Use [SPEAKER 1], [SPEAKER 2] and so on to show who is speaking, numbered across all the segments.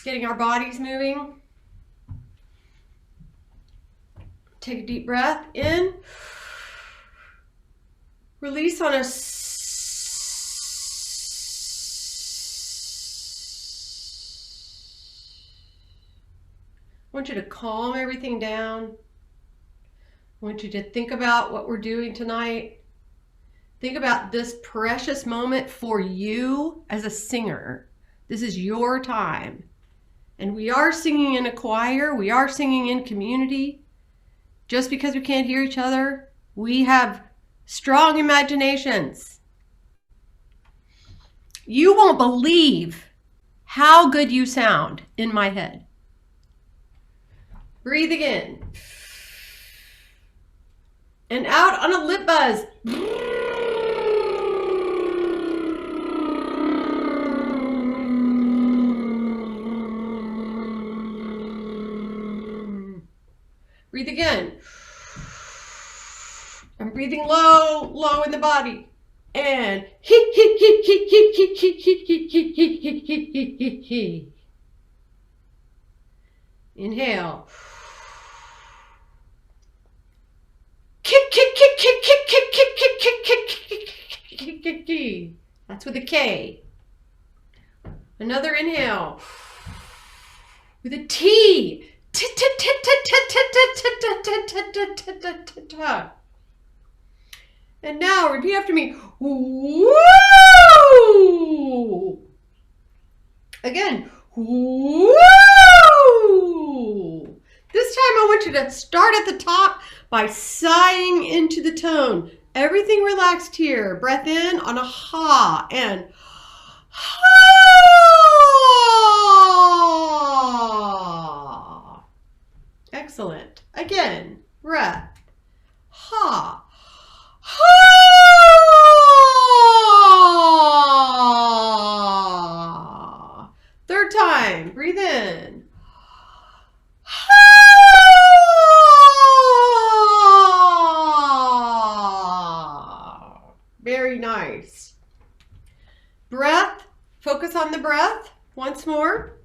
[SPEAKER 1] Getting our bodies moving. Take a deep breath in. Release on a I want you to calm everything down. I want you to think about what we're doing tonight. Think about this precious moment for you as a singer. This is your time. And we are singing in a choir. We are singing in community. Just because we can't hear each other, we have strong imaginations. You won't believe how good you sound in my head. Breathe again. And out on a lip buzz. Breathe again. I'm breathing low in the body. And inhale. That's with a K. Another inhale. With a T. And now repeat after me. Woo! Again. Woo! This time I want you to start at the top by sighing into the tone. Everything relaxed here. Breath in on a ha and ha. Excellent. Again, breath. Ha. Ha. Third time. Breathe in. Very nice. Breath. Focus on the breath. Once more.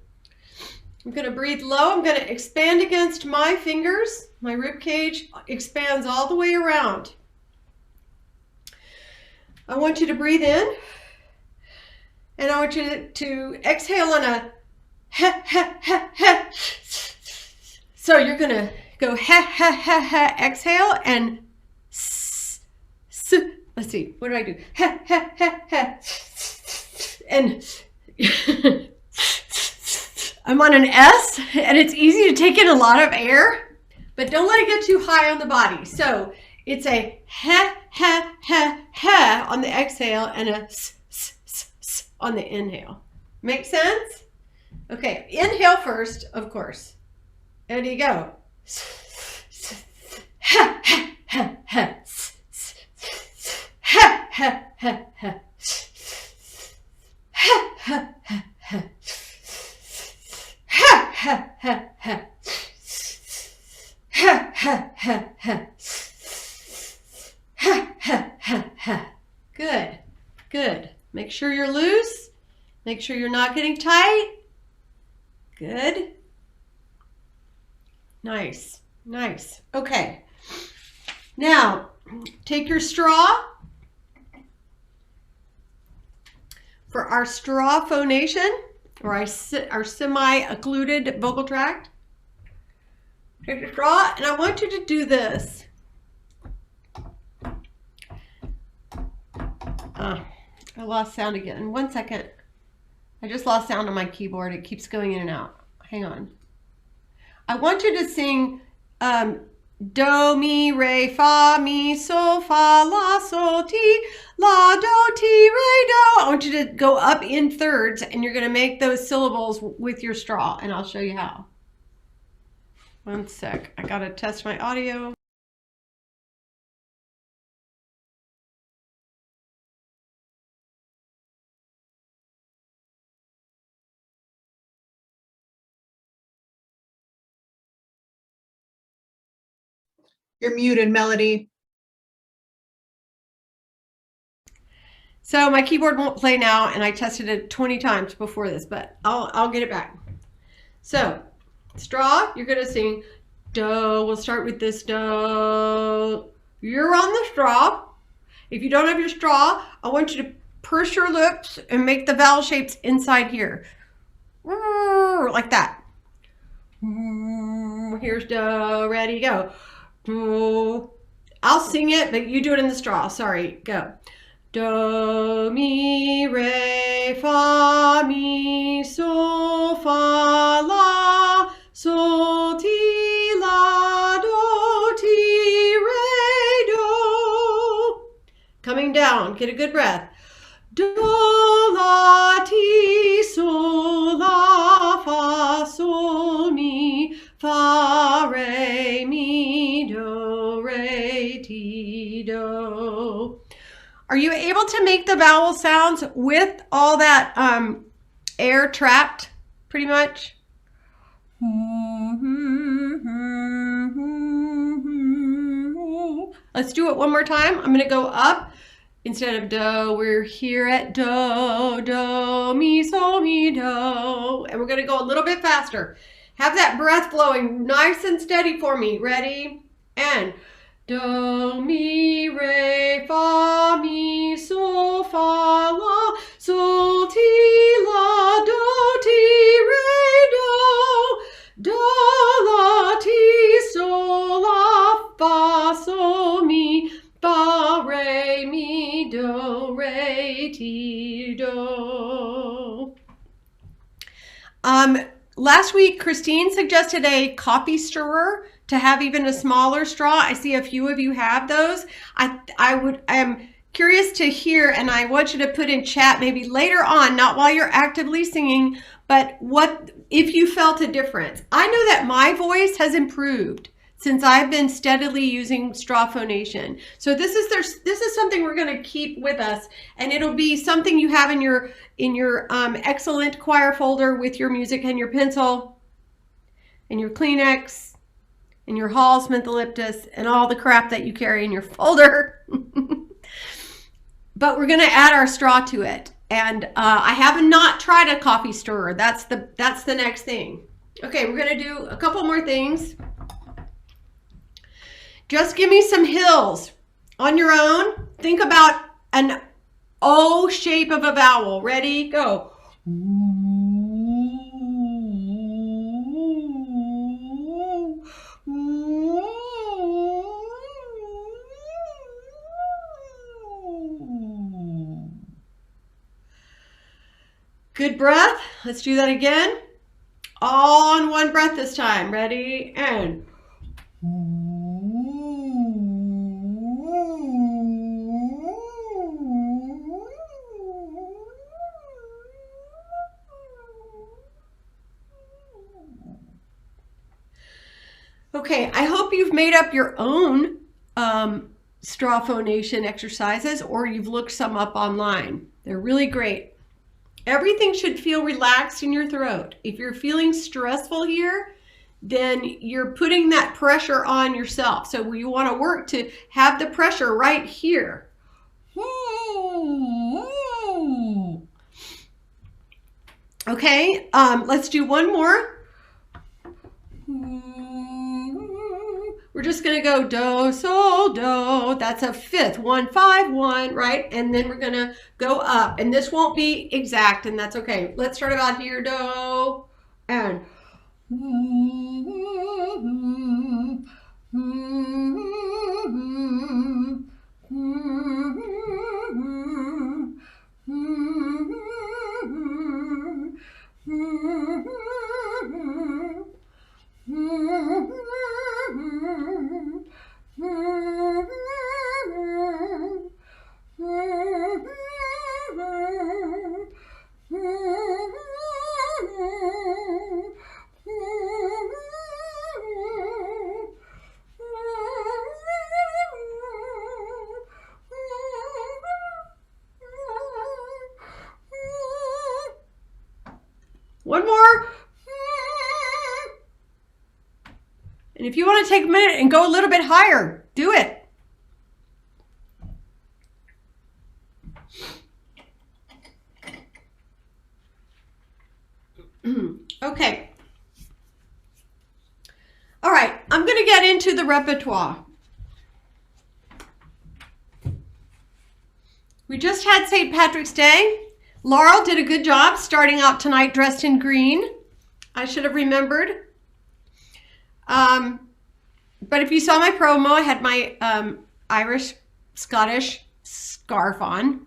[SPEAKER 1] I'm going to breathe low. I'm going to expand against my fingers. My rib cage expands all the way around. I want you to breathe in. And I want you to exhale on a ha, ha, ha, ha. So you're going to go ha, ha, ha, ha, exhale and let's see, what did I do? Ha, ha, ha, ha. And I'm on an S, and it's easy to take in a lot of air, but don't let it get too high on the body. So it's a ha, ha, ha, ha on the exhale and a s, s, s, s on the inhale. Make sense? Okay, inhale first, of course. There you go. Ha, ha, ha, ha. Ha, ha, ha, ha. Ha, ha, ha, ha. Ha, ha, ha, ha. Ha, ha, ha, ha. Ha, ha, ha, ha. Good, good. Make sure you're loose. Make sure you're not getting tight. Good. Nice, nice. Okay. Now, take your straw. For our straw phonation, or our semi-occluded vocal tract, take your straw, and I want you to do this. I lost sound again. 1 second. I just lost sound on my keyboard. It keeps going in and out. Hang on. I want you to sing do, mi, re, fa, mi, sol, fa, la, sol, ti, la, do, ti, re, do. I want you to go up in thirds, and you're going to make those syllables with your straw, and I'll show you how. 1 sec. I got to test my audio.
[SPEAKER 2] You're muted, Melody.
[SPEAKER 1] So my keyboard won't play now, and I tested it 20 times before this, but I'll get it back. So, straw, you're going to sing do. We'll start with this do. You're on the straw. If you don't have your straw, I want you to purse your lips and make the vowel shapes inside here. Like that. Here's do. Ready, go. Do. I'll sing it, but you do it in the straw. Sorry, go. Do, mi, re, fa, mi, so, fa, la, sol, ti, la, do, ti, re, do. Coming down, get a good breath. Do, la, ti, sol, la, fa, sol, mi, fa, re, mi, do, re, ti, do. Are you able to make the vowel sounds with all that air trapped, pretty much? Let's do it one more time. I'm going to go up. Instead of do, we're here at do, do, mi, so, mi, do. And we're going to go a little bit faster. Have that breath flowing nice and steady for me. Ready? And do, mi, re, fa, mi, so, fa, la, sol, ti, la, do, ti, re, do. Do, la, ti, sol, la, fa, sol, mi, fa, re, mi, do, re, ti, do. Last week, Christine suggested a coffee stirrer to have even a smaller straw. I see a few of you have those. I am curious to hear, and I want you to put in chat maybe later on, not while you're actively singing, but what if you felt a difference. I know that my voice has improved since I've been steadily using straw phonation. So this is something we're going to keep with us, and it'll be something you have in your excellent choir folder with your music and your pencil and your Kleenex and your Hall Smith-Elliptus and all the crap that you carry in your folder. But we're going to add our straw to it, and I have not tried a coffee stirrer. That's the next thing. Okay, we're going to do a couple more things. Just give me some hills on your own. Think about an O shape of a vowel. Ready? Go. Good breath. Let's do that again. All on one breath this time. Ready? And okay, I hope you've made up your own straw phonation exercises, or you've looked some up online. They're really great. Everything should feel relaxed in your throat. If you're feeling stressful here, then you're putting that pressure on yourself. So you want to work to have the pressure right here. Okay, let's do one more. We're just going to go do, sol, do. That's a fifth. 1, 5, 1, right? And then we're going to go up. And this won't be exact, and that's okay. Let's start about here. Do. And. One more. And if you want to take a minute and go a little bit higher, do it. Okay. into the repertoire. We just had St. Patrick's Day. Laurel did a good job starting out tonight dressed in green. I should have remembered. But if you saw my promo, I had my Irish, Scottish scarf on.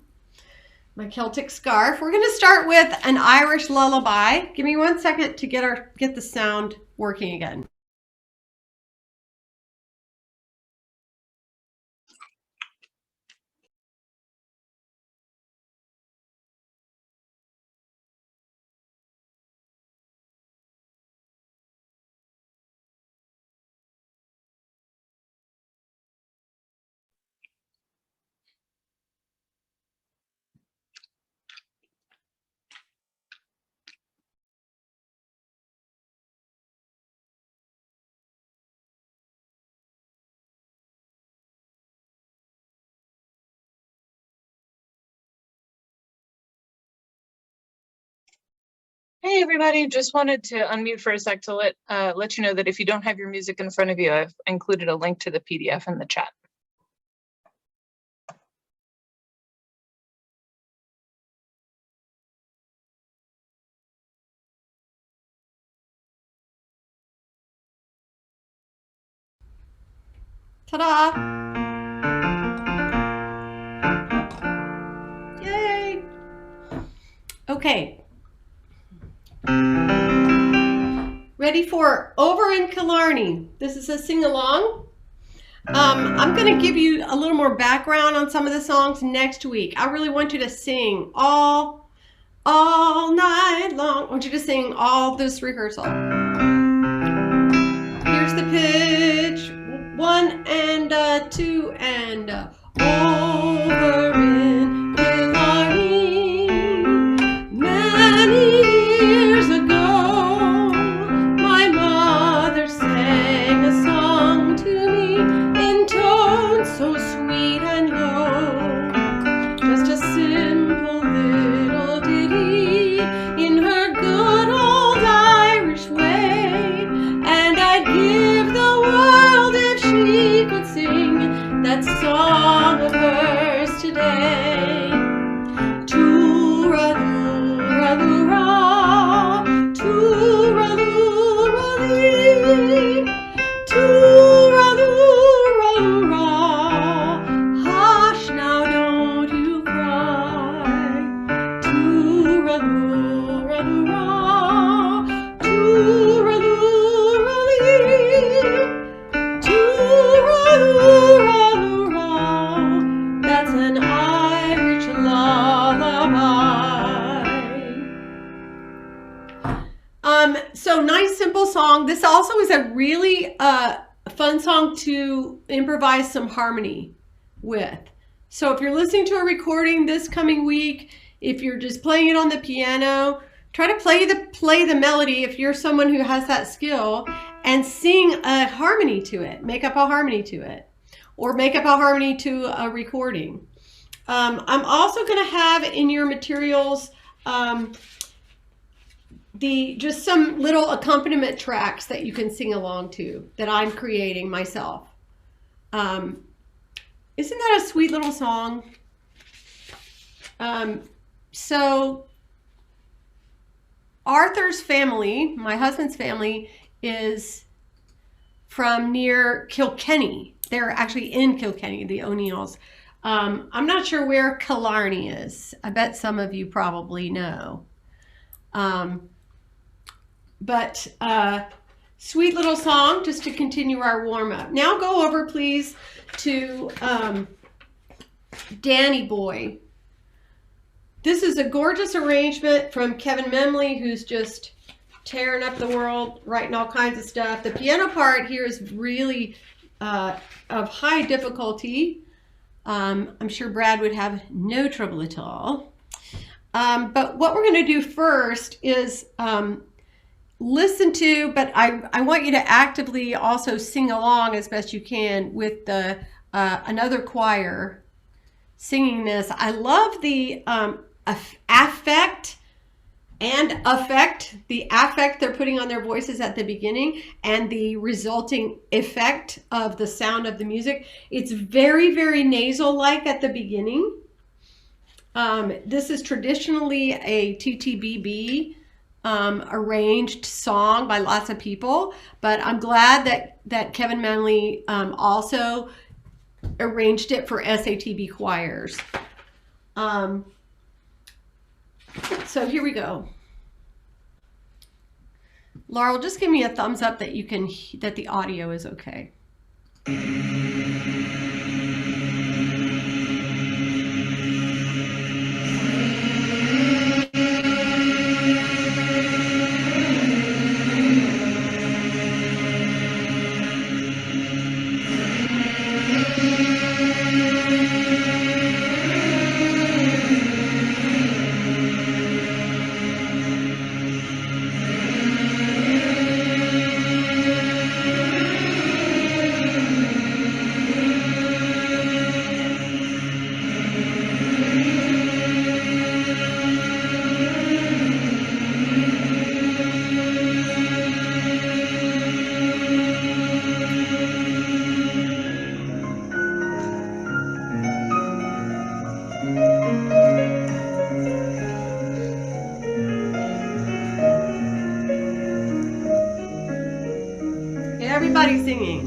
[SPEAKER 1] My Celtic scarf. We're going to start with an Irish lullaby. Give me 1 second to get the sound working again.
[SPEAKER 3] Hey everybody, just wanted to unmute for a sec to let you know that if you don't have your music in front of you, I've included a link to the PDF in the chat.
[SPEAKER 1] Ta-da! Yay! Okay. Ready for Over in Killarney. This is a sing-along. I'm going to give you a little more background on some of the songs next week. I really want you to sing all night long. I want you to sing all this rehearsal. Here's the pitch. 1 and 2 and over in Killarney. Many years ago, my mother sang a song to me in tones so sweet and low. Just a simple little ditty in her good old Irish way, and I'd give the world if she could sing that song of hers today. Toora-loora-loora, toora-loora-lee, toora-loora-loora. Hush now, don't you cry. Toora-loora-loora, toora-loora-lee, toora-loora-loora. That's an Irish lullaby. So nice, simple song. This also is a really fun song to improvise some harmony with. So if you're listening to a recording this coming week, if you're just playing it on the piano, try to play the melody if you're someone who has that skill, and sing a harmony to it. Make up a harmony to it, or make up a harmony to a recording. I'm also going to have in your materials just some little accompaniment tracks that you can sing along to that I'm creating myself. Isn't that a sweet little song? So Arthur's family, my husband's family, is from near Kilkenny. They're actually in Kilkenny, the O'Neills. I'm not sure where Killarney is. I bet some of you probably know. But sweet little song just to continue our warm-up. Now go over, please, to Danny Boy. This is a gorgeous arrangement from Kevin Memley, who's just tearing up the world, writing all kinds of stuff. The piano part here is really of high difficulty. I'm sure Brad would have no trouble at all. But what we're going to do first is listen to, but I want you to actively also sing along as best you can with the another choir singing this. I love the affect and affect, the affect they're putting on their voices at the beginning and the resulting effect of the sound of the music. It's very, very nasal-like at the beginning. This is traditionally a TTBB arranged song by lots of people, but I'm glad that Kevin Manley also arranged it for SATB choirs. So here we go. Laurel, just give me a thumbs up that that the audio is okay. Everybody singing.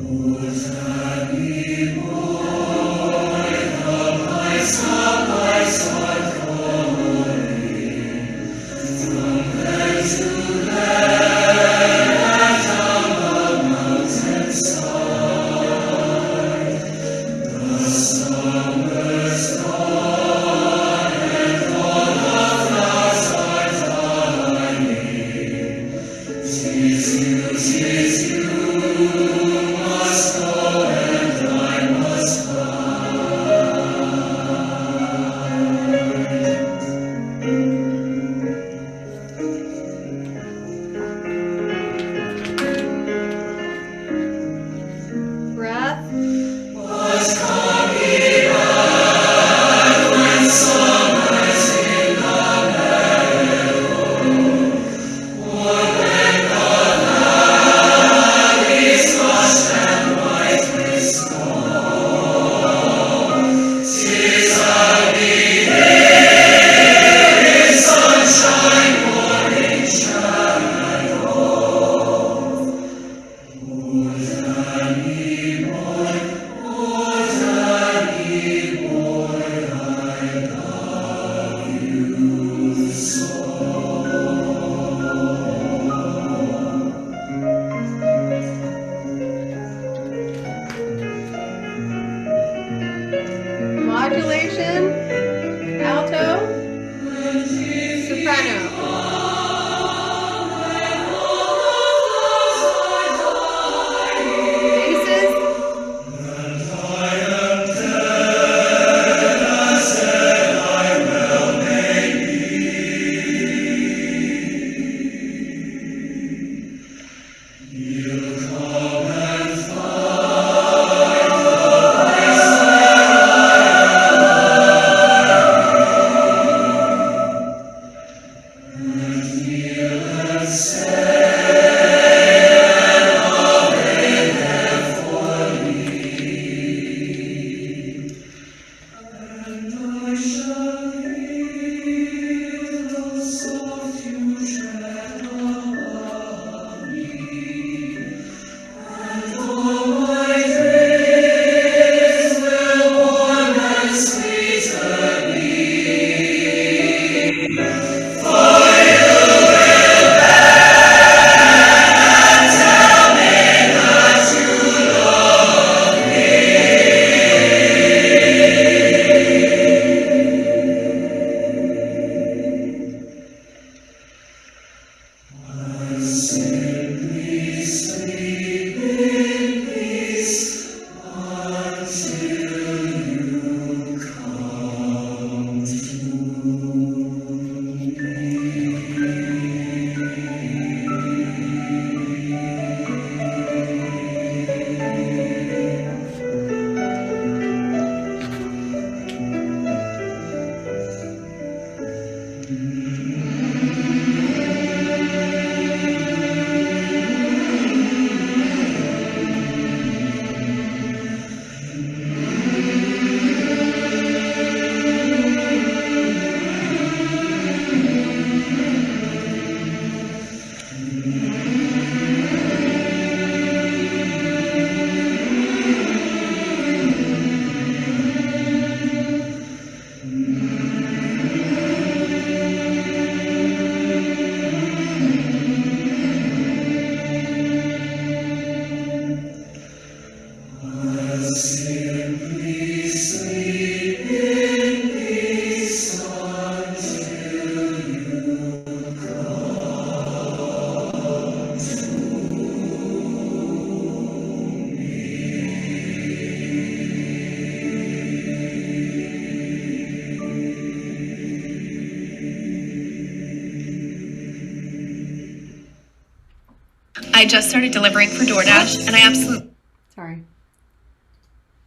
[SPEAKER 4] I just started delivering for DoorDash, and I absolutely...
[SPEAKER 1] Sorry.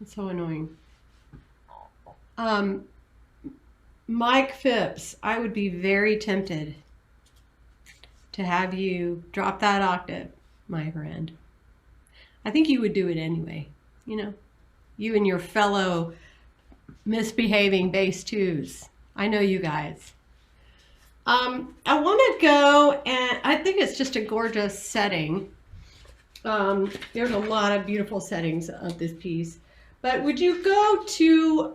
[SPEAKER 1] It's so annoying. Mike Phipps, I would be very tempted to have you drop that octave, my friend. I think you would do it anyway. You know, you and your fellow misbehaving bass twos. I know you guys. I want to go, and I think it's just a gorgeous setting. There's a lot of beautiful settings of this piece. But would you go to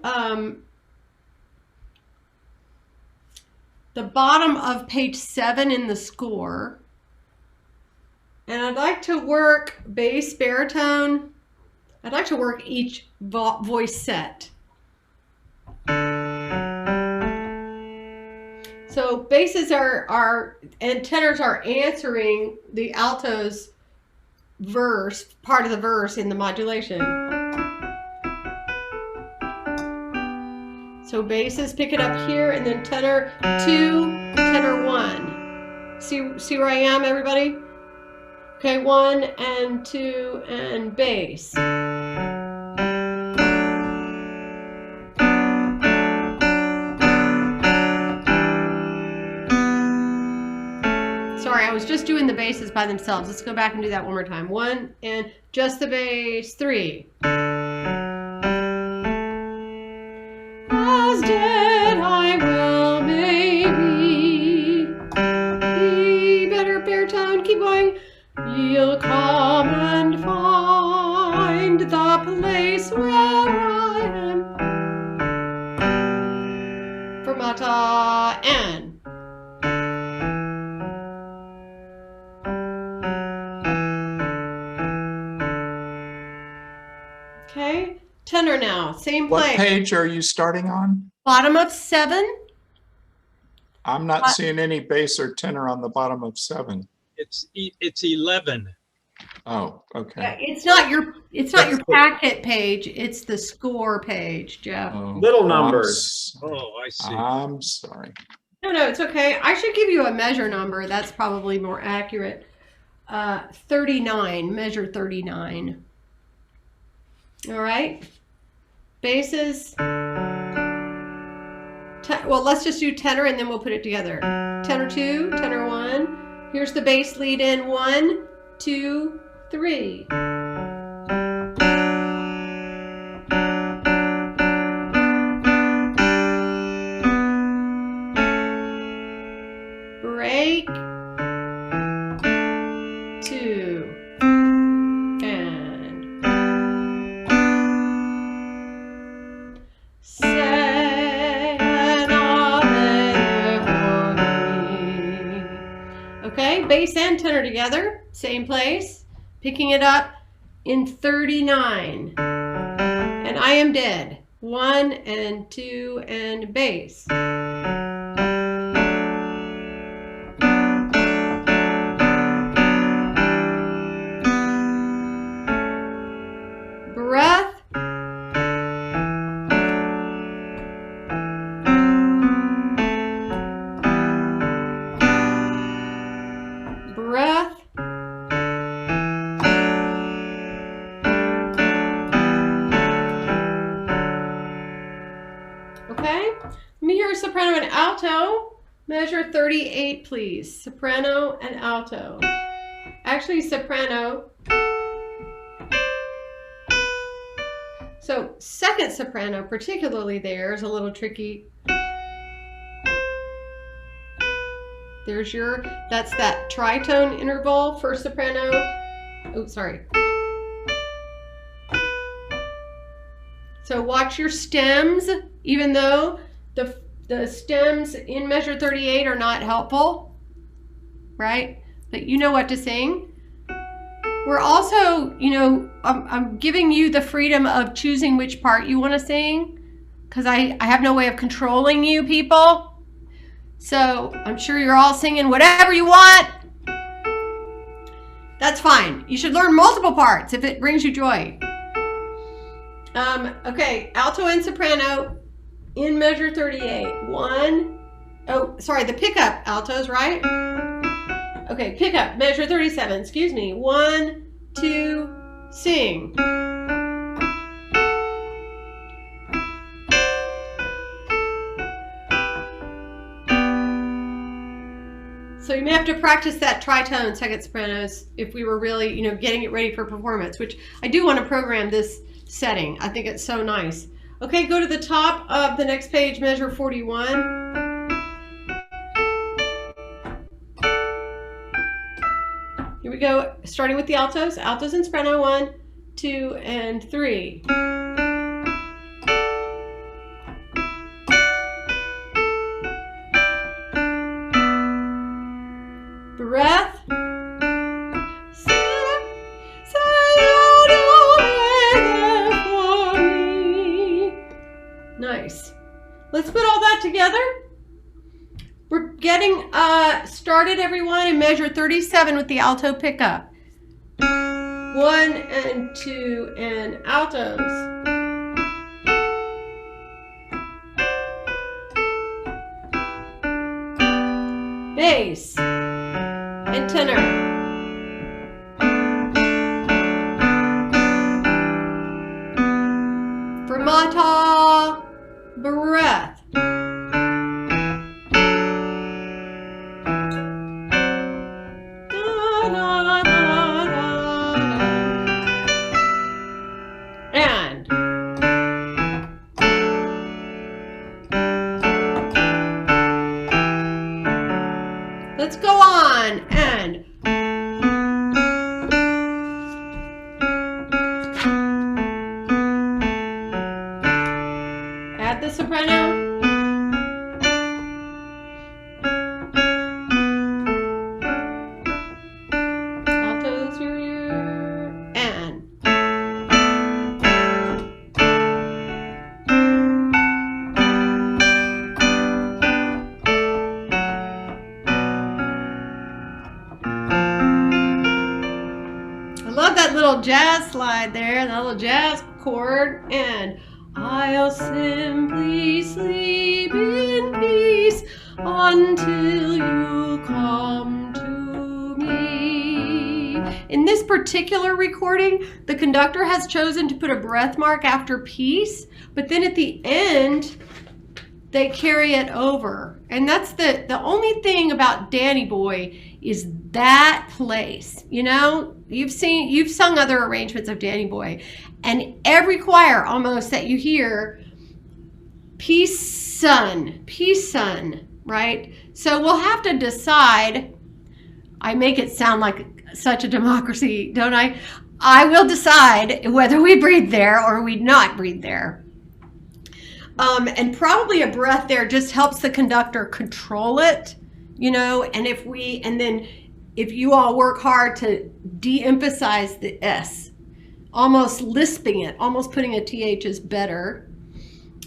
[SPEAKER 1] the bottom of page 7 in the score? And I'd like to work bass, baritone. I'd like to work each voice set. So basses are and tenors are answering the alto's verse, part of the verse in the modulation. So basses pick it up here, and then tenor 2, tenor 1. See where I am, everybody? Okay, 1 and 2 and bass. Sorry, I was just doing the basses by themselves. Let's go back and do that one more time. 1 and just the bass. 3. As dead I will maybe be better baritone. Keep going. You'll come and find the place where I am. Fermata and. Okay, tenor now, same
[SPEAKER 5] What
[SPEAKER 1] place.
[SPEAKER 5] page are you starting on?
[SPEAKER 1] Bottom of 7.
[SPEAKER 5] I'm not seeing any bass or tenor on the bottom of 7.
[SPEAKER 6] It's 11.
[SPEAKER 5] Oh, okay.
[SPEAKER 1] Yeah, it's not your packet page. It's the score page, Jeff.
[SPEAKER 5] Oh,
[SPEAKER 7] Little
[SPEAKER 5] I'm
[SPEAKER 7] numbers.
[SPEAKER 6] Oh, I see.
[SPEAKER 5] I'm sorry.
[SPEAKER 1] No, it's okay. I should give you a measure number. That's probably more accurate. 39, measure 39. All right. Basses. Well, let's just do tenor and then we'll put it together. Tenor 2, tenor 1. Here's the bass lead in 1, 2, 3. Break. 2. And say another for me. Okay, bass and tenor together, same place, picking it up in 39. And I am dead. 1 and 2 and bass. Breath. Breath. Okay, let me hear a soprano and alto. Measure 38, please. Soprano and alto. Actually, soprano. So second soprano, particularly there, is a little tricky. There's that's that tritone interval for soprano. Oh, sorry. So watch your stems, even though the stems in measure 38 are not helpful, right? But you know what to sing. We're also, I'm giving you the freedom of choosing which part you want to sing, because I have no way of controlling you people. So I'm sure you're all singing whatever you want. That's fine. You should learn multiple parts if it brings you joy. Okay, alto and soprano in measure 38. 1, oh, sorry, the pickup altos, right? Okay, pick up, measure 37, excuse me. 1, 2, sing. So you may have to practice that tritone second sopranos if we were really, getting it ready for performance, which I do want to program this setting. I think it's so nice. Okay, go to the top of the next page, measure 41. Here we go, starting with the altos. Altos and soprano, 1, 2, and 3. Breath. Nice. Let's put all that together. We're getting started, everyone, and measure 37 with the alto pickup. 1 and 2 and altos. Bass and tenor. Fermata, breath. And let's go on and add the soprano. Altos and I love that little jazz slide there, that little jazz chord. And I'll simply sleep in peace until you come to me. In this particular recording, the conductor has chosen to put a breath mark after peace, but then at the end, they carry it over. And that's the only thing about Danny Boy is that place. You've sung other arrangements of Danny Boy, and every choir almost that you hear, peace son, right? So we'll have to decide. I make it sound like such a democracy, don't I? I will decide whether we breathe there or we not breathe there. And probably a breath there just helps the conductor control it, and if you all work hard to de-emphasize the S, almost lisping it, almost putting a TH is better.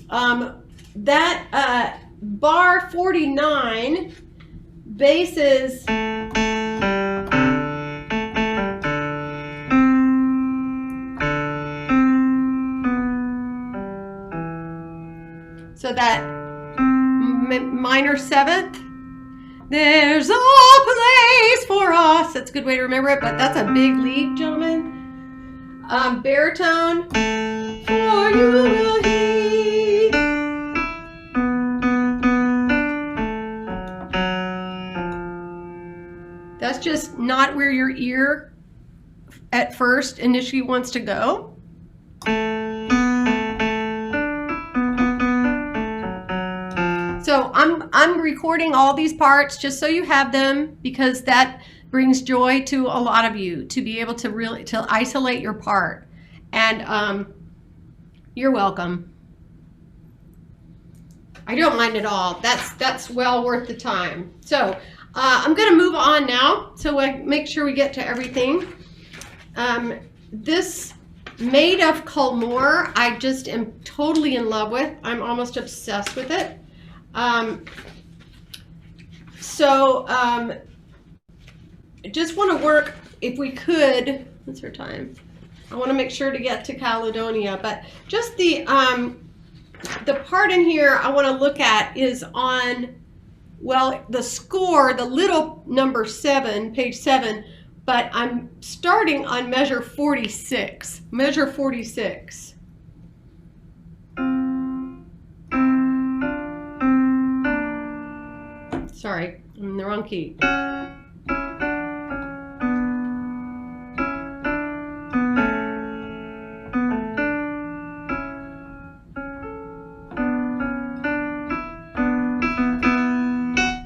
[SPEAKER 1] That bar 49 basses so that minor seventh, there's a place for us. That's a good way to remember it, but that's a big lead, gentlemen. Baritone, for you will heed. That's just not where your ear at first initially wants to go. So I'm recording all these parts just so you have them, because that brings joy to a lot of you to be able to really isolate your part. And you're welcome. I don't mind at all. That's well worth the time. So I'm going to move on now, so I make sure we get to everything. This Maid of Culmore, I just am totally in love with. I'm almost obsessed with it. Just want to work, if we could, what's our time? I want to make sure to get to Caledonia, but just the part in here I want to look at is on Well, the score, the little number 7, page 7, but I'm starting on measure 46. Measure 46. Sorry, I'm in the wrong key.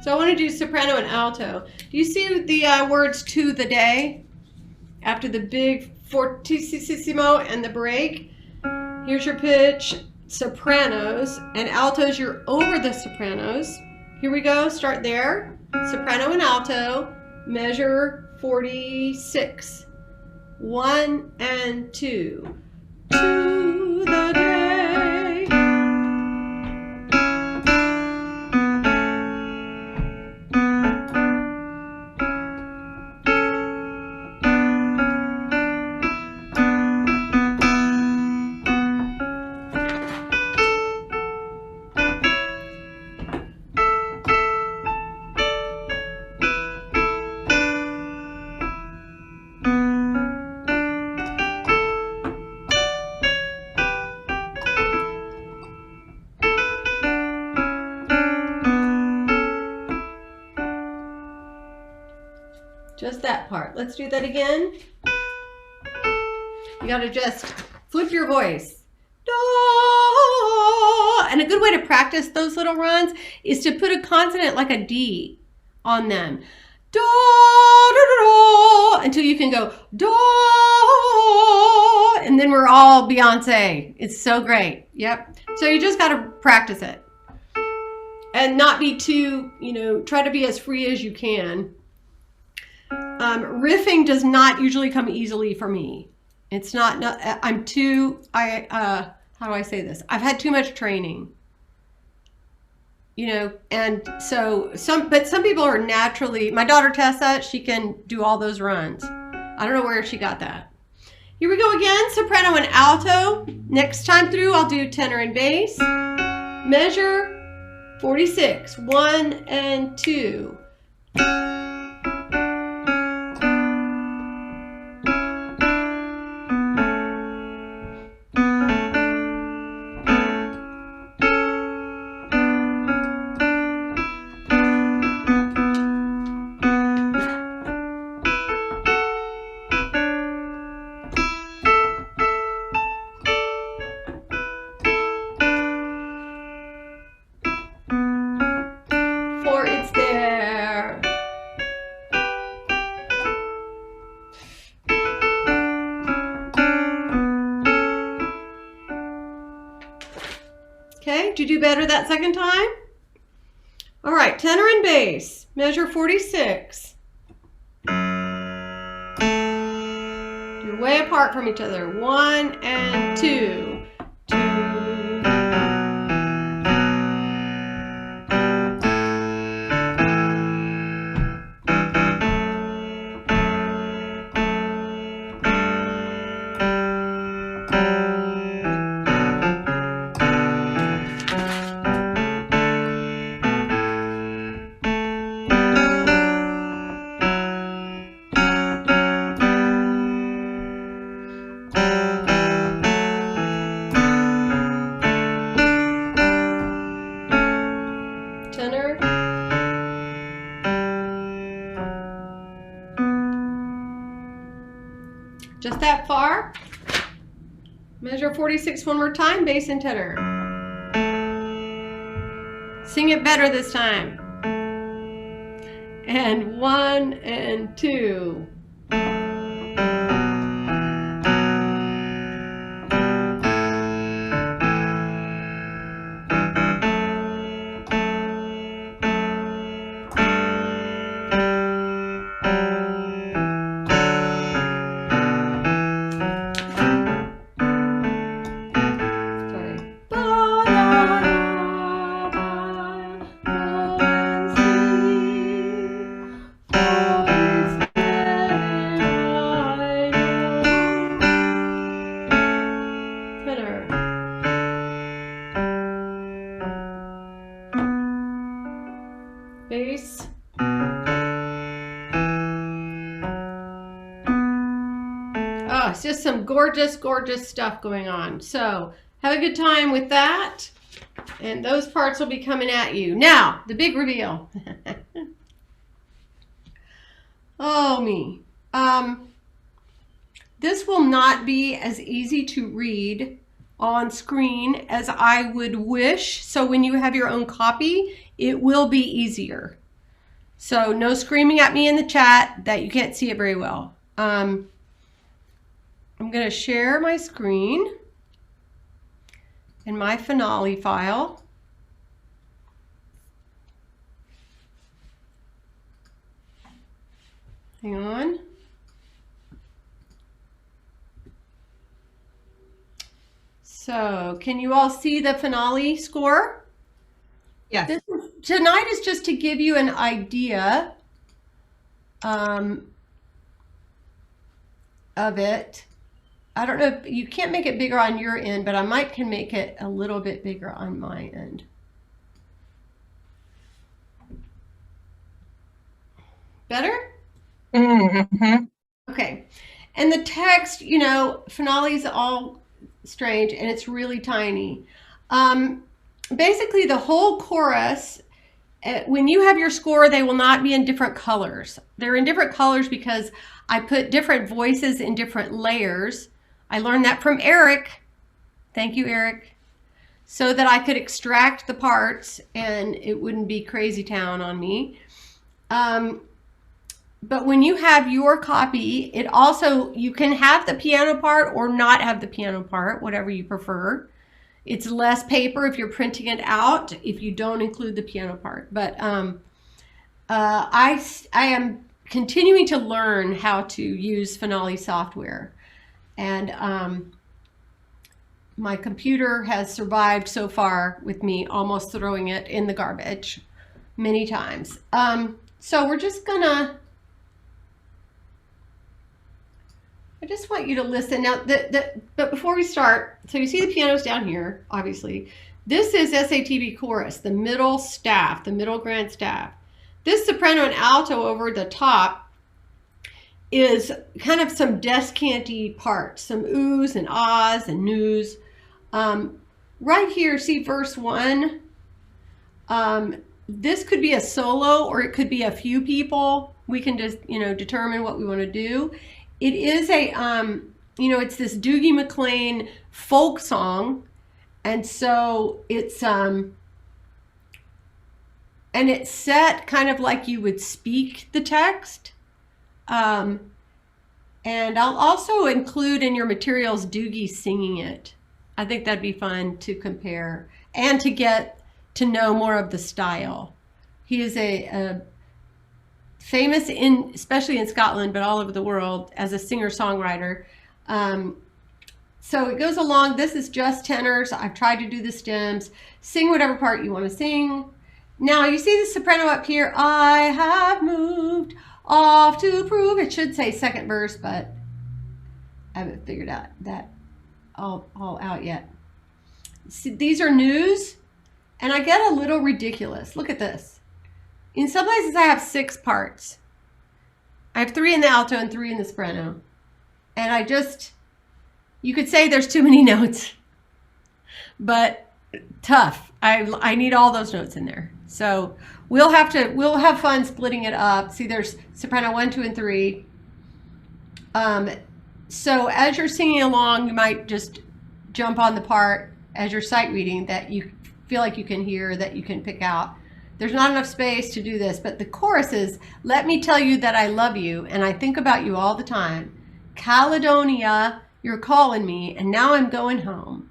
[SPEAKER 1] So I want to do soprano and alto. Do you see the words to the day after the big fortissimo and the break? Here's your pitch, sopranos, and altos, you're over the sopranos. Here we go, start there. Soprano and alto, measure 46. 1 and 2. To the day. Just that part. Let's do that again. You gotta just flip your voice. Do. And a good way to practice those little runs is to put a consonant like a D on them. Do, do, do, do, until you can go do, and then we're all Beyonce. It's so great. Yep. So you just gotta practice it. And not be too, try to be as free as you can. Riffing does not usually come easily for me. It's not, I'm too, how do I say this? I've had too much training, and so some people are naturally, my daughter Tessa, she can do all those runs. I don't know where she got that. Here we go again, soprano and alto. Next time through, I'll do tenor and bass. Measure 46, 1 and 2. It's there. Okay, did you do better that second time? All right, tenor and bass, measure 46. You're way apart from each other. 1 and 2. 2. Tenor. Just that far. Measure 46 one more time, bass and tenor. Sing it better this time. And 1 and 2. Oh, it's just some gorgeous, gorgeous stuff going on. So have a good time with that. And those parts will be coming at you. Now, the big reveal. Oh, me. This will not be as easy to read on screen as I would wish. So when you have your own copy, it will be easier. So no screaming at me in the chat that you can't see it very well. I'm going to share my screen and my finale file. Hang on. So can you all see the finale score?
[SPEAKER 2] Yes.
[SPEAKER 1] Tonight is just to give you an idea of it. I don't know if you can't make it bigger on your end, but I might can make it a little bit bigger on my end. Better?
[SPEAKER 3] Mm-hmm.
[SPEAKER 1] Okay. And the text, you know, finale's all strange and it's really tiny. Basically, the whole chorus, when you have your score, they will not be in different colors. They're in different colors because I put different voices in different layers. I learned that from Eric. Thank you, Eric. So that I could extract the parts and it wouldn't be crazy town on me. But when you have your copy, it also, you can have the piano part or not have the piano part, whatever you prefer. It's less paper if you're printing it out, if you don't include the piano part. But I am continuing to learn how to use Finale software. And my computer has survived so far with me almost throwing it in the garbage many times. So we're just gonna, I just want you to listen. Now, but before we start, so you see the pianos down here, obviously. This is SATB chorus, the middle staff, the middle grand staff. This soprano and alto over the top is kind of some descanty parts, some oohs and ahs and noos. Right here, see verse 1? This could be a solo or it could be a few people. We can just, you know, determine what we want to do. It is a, you know, it's this Doogie McLean folk song. And so it's, and it's set kind of like you would speak the text. And I'll also include in your materials Doogie singing it. I think that'd be fun to compare and to get to know more of the style. He is a famous especially in Scotland, but all over the world as a singer-songwriter. So it goes along. This is just tenors. I've tried to do the stems. Sing whatever part you want to sing. Now you see the soprano up here. I have moved off to prove. It should say second verse, but I haven't figured out that all out yet. See, these are news, and I get a little ridiculous. Look at this. In some places I have 6 parts. I have 3 in the alto and 3 in the soprano. And I just, you could say there's too many notes, but tough. I need all those notes in there. So we'll have fun splitting it up. See, there's soprano 1, 2, and 3. So as you're singing along, you might just jump on the part as you're sight reading that you feel like you can hear, that you can pick out. There's not enough space to do this, but the chorus is, let me tell you that I love you and I think about you all the time. Caledonia, you're calling me and now I'm going home.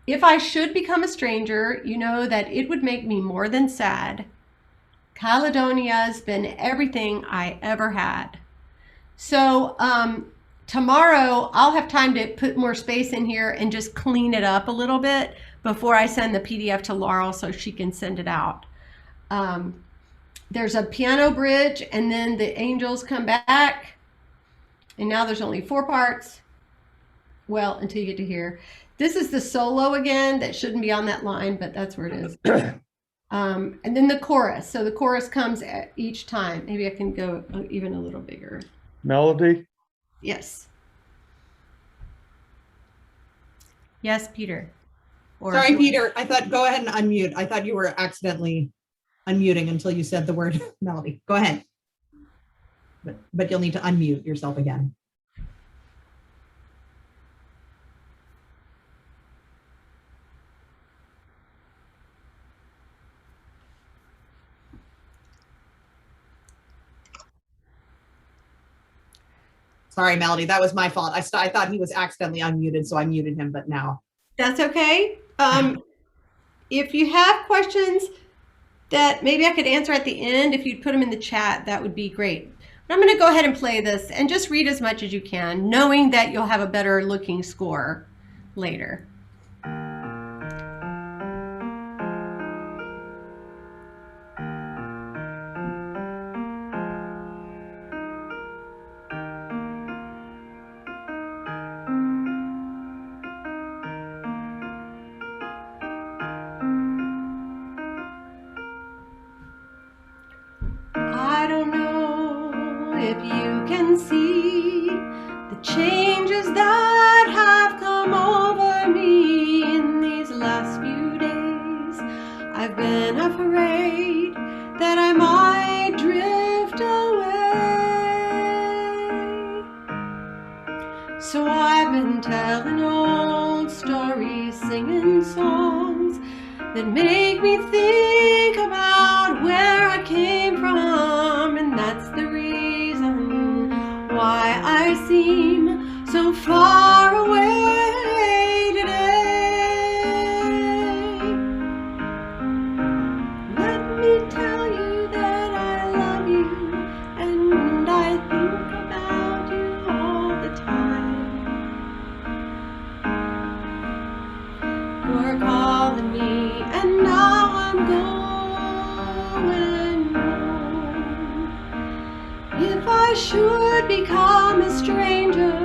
[SPEAKER 1] If I should become a stranger, you know that it would make me more than sad. Caledonia's been everything I ever had. So tomorrow I'll have time to put more space in here and just clean it up a little bit before I send the PDF to Laurel so she can send it out. There's a piano bridge and then the angels come back. And now there's only 4 parts. Well, until you get to here. This is the solo again. That shouldn't be on that line, but that's where it is. And then the chorus. So the chorus comes at each time. Maybe I can go even a little bigger.
[SPEAKER 7] Melody,
[SPEAKER 1] Yes. Yes, Peter. Or
[SPEAKER 2] Sorry, Peter. I thought, go ahead and unmute. I thought you were accidentally unmuting until you said the word Melody. Go ahead. But you'll need to unmute yourself again. Sorry, Melody, that was my fault. I thought he was accidentally unmuted, so I muted him, but now.
[SPEAKER 1] That's okay. If you have questions that maybe I could answer at the end, if you'd put them in the chat, that would be great. But I'm going to go ahead and play this and just read as much as you can, knowing that you'll have a better looking score later. I don't know if you can see the changes that have come over me in these last few days. I've been afraid that I might drift away. So I've been telling old stories, singing songs that make me think about where I came from, and that's the reason why I seem so far away today. Let me tell you that I love you, and I think about you all the time. You're calling me, and now I'm going home. If I should become a stranger,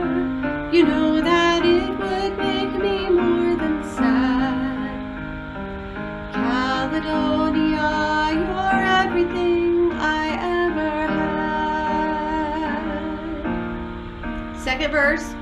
[SPEAKER 1] you know that it would make me more than sad. Caledonia, you're everything I ever had. Second verse.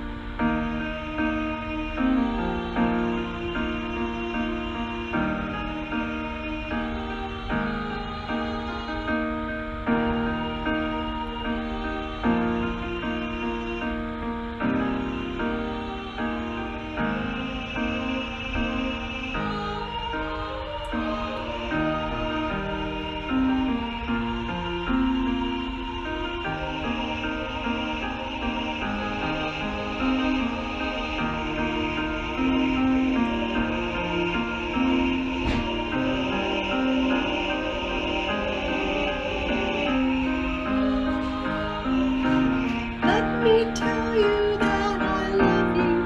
[SPEAKER 1] Tell you that I love you,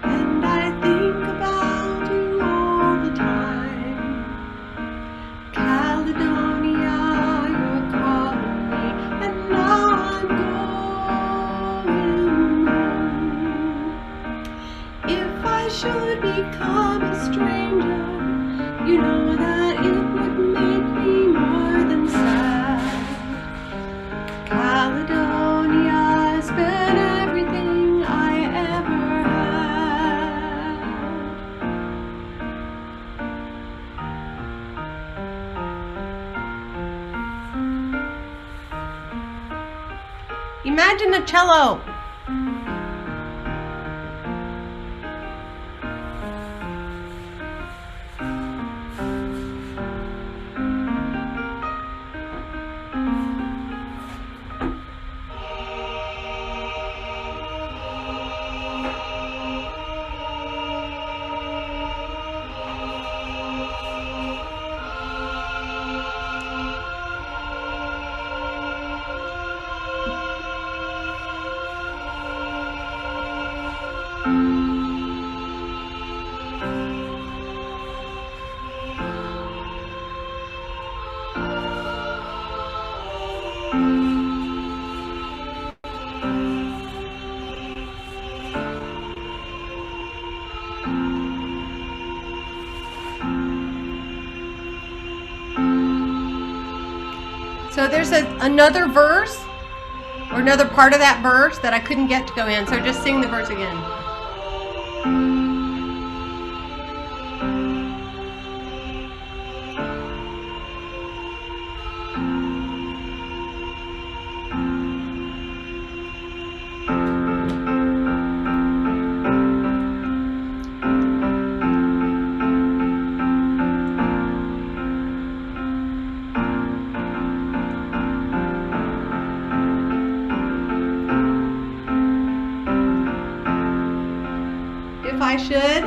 [SPEAKER 1] and I think about you all the time. Caledonia, you're calling me, and now I'm going home. If I should become a stranger, you know that it would make me more than sad. Caledonia's been everything I ever had. Imagine a cello. So there's another verse or another part of that verse that I couldn't get to go in. So just sing the verse again. I should.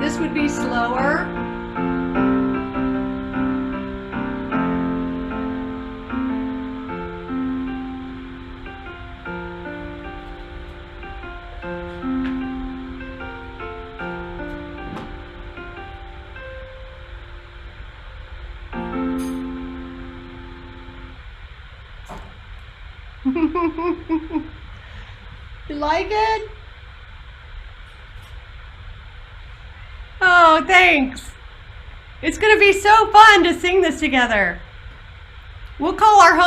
[SPEAKER 1] This would be slower. You like it? Oh, thanks. It's going to be so fun to sing this together. We'll call our